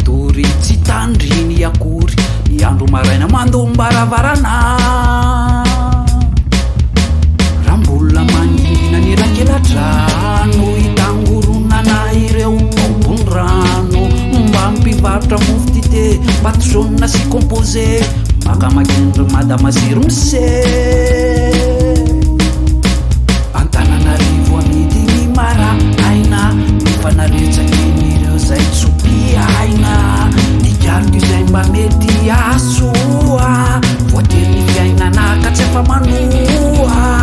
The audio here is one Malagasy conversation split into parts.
matory tsy tandriny akory ny andro maraina mandombaravarana rambola maningina ny rakeladrano hitangoronana ireo ambonyrano mba mpivarotra mofo dite patrona sy composé maka makinry madamaziro mise Antananarivo amidy ny mara aina mifanaretsak'ireo zay tsopy aina dikariko izay mba mety asoa voatery ny fiainana ka tsy afa manoa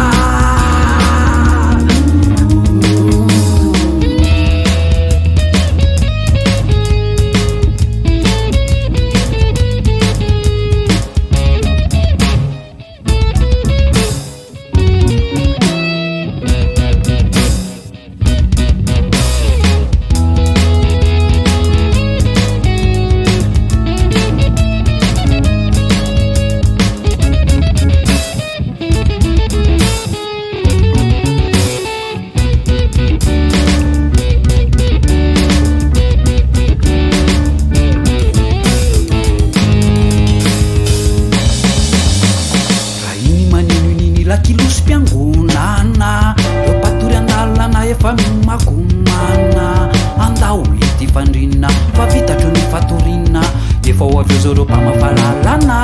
kilosy mpiangonana eo patory andalana efa magomana andao ity fandrinina fa vitatro ny fatorina efa ho aveo zao reo mpamafalalana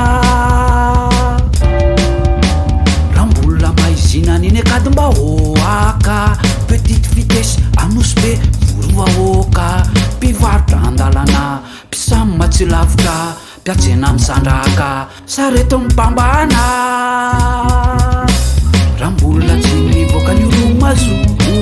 rambola maizina niny akady mba hoaka petite vitesse anosy be vorovahoaka mpivarotra andalana mpisamy matsy lavitra mpiatsena misandraka sareto mipambana rambola tsy mivoaka ny olo mazoto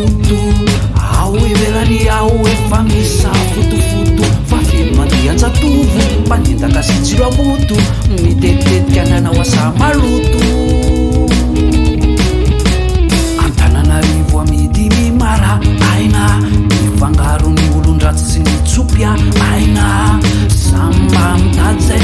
ao ivelany ao efa misa fotofoto fa feno mandeha anjatovo mpanendaka sy tsiro amoto mitetitetika nanao asa maloto Antananarivo amidy mimara aina mifangaro ny olon-dratsy sy ny tsopia aina samba mitady zay